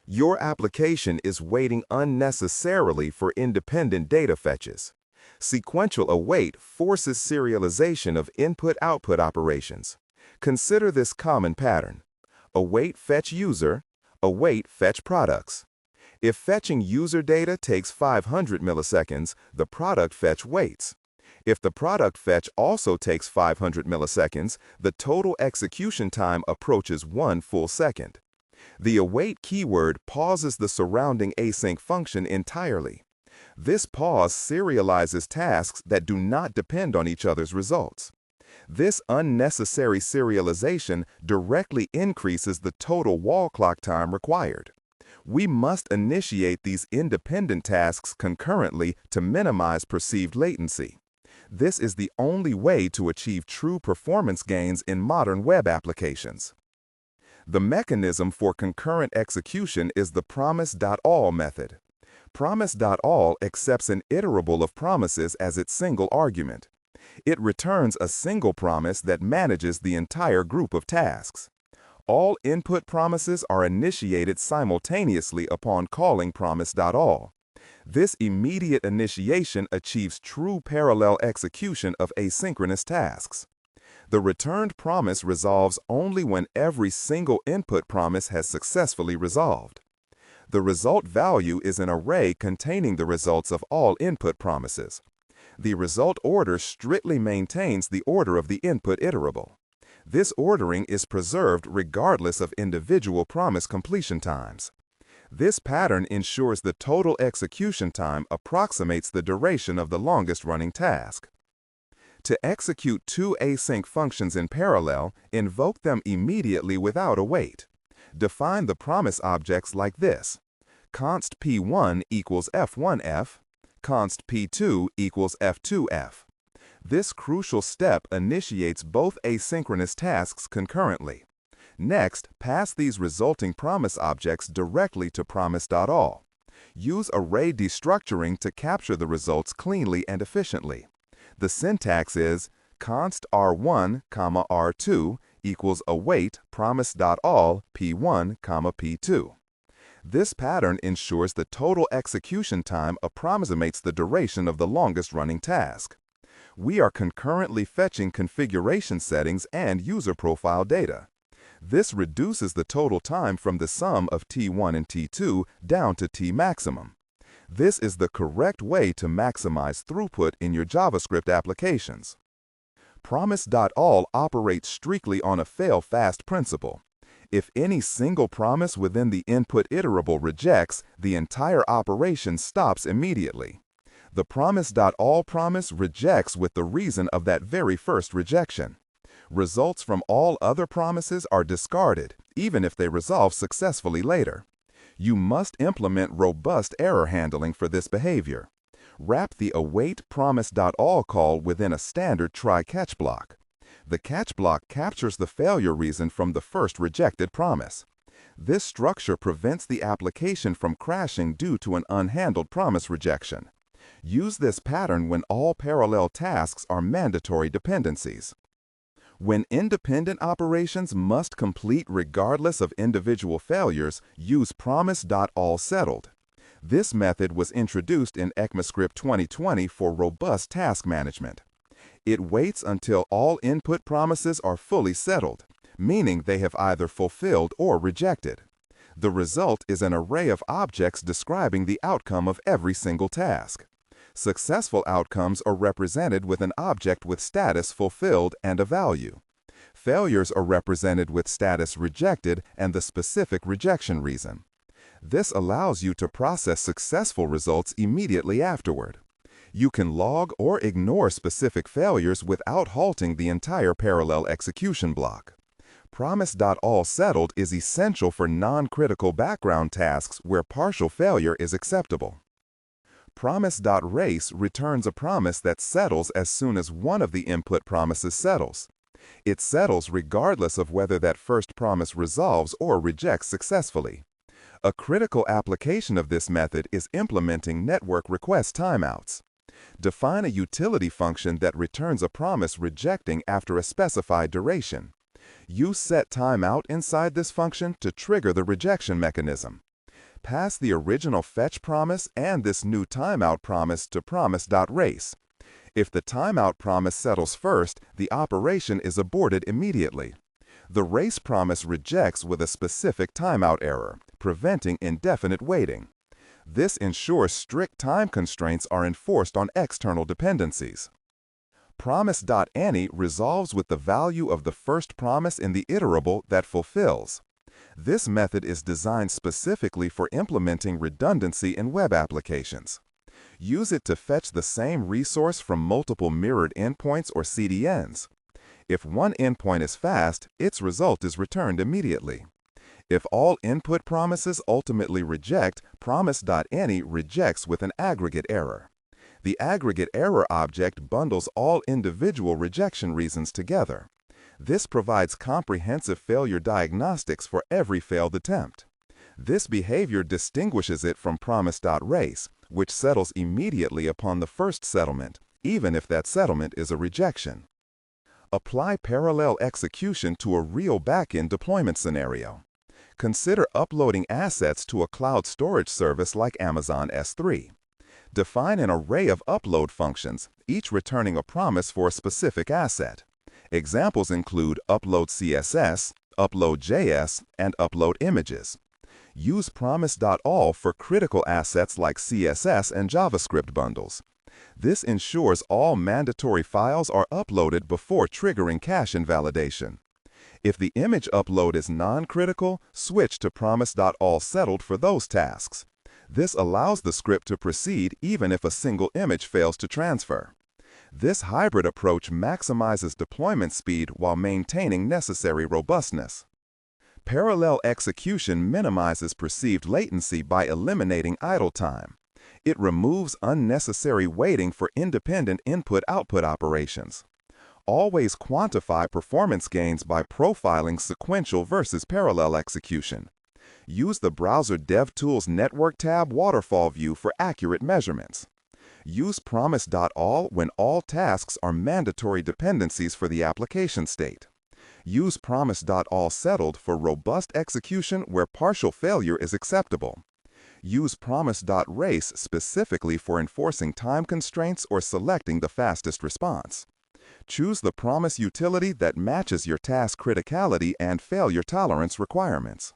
Your application is waiting unnecessarily for independent data fetches. Sequential await forces serialization of input-output operations. Consider this common pattern. Await fetch user, await fetch products. If fetching user data takes 500 milliseconds, the product fetch waits. If the product fetch also takes 500 milliseconds, the total execution time approaches 1 full second. The await keyword pauses the surrounding async function entirely. This pause serializes tasks that do not depend on each other's results. This unnecessary serialization directly increases the total wall clock time required. We must initiate these independent tasks concurrently to minimize perceived latency. This is the only way to achieve true performance gains in modern web applications. The mechanism for concurrent execution is the Promise.all method. Promise.all accepts an iterable of promises as its single argument. It returns a single promise that manages the entire group of tasks. All input promises are initiated simultaneously upon calling Promise.all. This immediate initiation achieves true parallel execution of asynchronous tasks. The returned promise resolves only when every single input promise has successfully resolved. The result value is an array containing the results of all input promises. The result order strictly maintains the order of the input iterable. This ordering is preserved regardless of individual promise completion times. This pattern ensures the total execution time approximates the duration of the longest-running task. To execute two async functions in parallel, invoke them immediately without a wait. Define the promise objects like this: const p1 equals f1f, const p2 equals f2f. This crucial step initiates both asynchronous tasks concurrently. Next, pass these resulting promise objects directly to Promise.all. Use array destructuring to capture the results cleanly and efficiently. The syntax is const r1, r2 equals await Promise.all p1, p2. This pattern ensures the total execution time approximates the duration of the longest-running task. We are concurrently fetching configuration settings and user profile data. This reduces the total time from the sum of T1 and T2 down to T maximum. This is the correct way to maximize throughput in your JavaScript applications. Promise.all operates strictly on a fail-fast principle. If any single promise within the input iterable rejects, the entire operation stops immediately. The Promise.all promise rejects with the reason of that very first rejection. Results from all other promises are discarded, even if they resolve successfully later. You must implement robust error handling for this behavior. Wrap the await Promise.all call within a standard try-catch block. The catch block captures the failure reason from the first rejected promise. This structure prevents the application from crashing due to an unhandled promise rejection. Use this pattern when all parallel tasks are mandatory dependencies. When independent operations must complete regardless of individual failures, use Promise.all.Settled. This method was introduced in ECMAScript 2020 for robust task management. It waits until all input promises are fully settled, meaning they have either fulfilled or rejected. The result is an array of objects describing the outcome of every single task. Successful outcomes are represented with an object with status fulfilled and a value. Failures are represented with status rejected and the specific rejection reason. This allows you to process successful results immediately afterward. You can log or ignore specific failures without halting the entire parallel execution block. Promise.all.Settled is essential for non-critical background tasks where partial failure is acceptable. Promise.race returns a promise that settles as soon as one of the input promises settles. It settles regardless of whether that first promise resolves or rejects successfully. A critical application of this method is implementing network request timeouts. Define a utility function that returns a promise rejecting after a specified duration. Use setTimeout inside this function to trigger the rejection mechanism. pass the original fetch promise and this new timeout promise to Promise.race. If the timeout promise settles first, the operation is aborted immediately. The race promise rejects with a specific timeout error, preventing indefinite waiting. This ensures strict time constraints are enforced on external dependencies. Promise.any resolves with the value of the first promise in the iterable that fulfills. This method is designed specifically for implementing redundancy in web applications. Use it to fetch the same resource from multiple mirrored endpoints or CDNs. If one endpoint is fast, its result is returned immediately. If all input promises ultimately reject, Promise.any rejects with an aggregate error. The aggregate error object bundles all individual rejection reasons together. This provides comprehensive failure diagnostics for every failed attempt. This behavior distinguishes it from Promise.race, which settles immediately upon the first settlement, even if that settlement is a rejection. Apply parallel execution to a real backend deployment scenario. Consider uploading assets to a cloud storage service like Amazon S3. Define an array of upload functions, each returning a promise for a specific asset. Examples include upload CSS, upload JS, and upload images. Use Promise.all for critical assets like CSS and JavaScript bundles. This ensures all mandatory files are uploaded before triggering cache invalidation. If the image upload is non-critical, switch to Promise.all.settled for those tasks. This allows the script to proceed even if a single image fails to transfer. This hybrid approach maximizes deployment speed while maintaining necessary robustness. Parallel execution minimizes perceived latency by eliminating idle time. It removes unnecessary waiting for independent input-output operations. Always quantify performance gains by profiling sequential versus parallel execution. Use the browser DevTools Network tab waterfall view for accurate measurements. Use Promise.all when all tasks are mandatory dependencies for the application state. Use Promise.all.settled for robust execution where partial failure is acceptable. Use Promise.race specifically for enforcing time constraints or selecting the fastest response. Choose the Promise utility that matches your task criticality and failure tolerance requirements.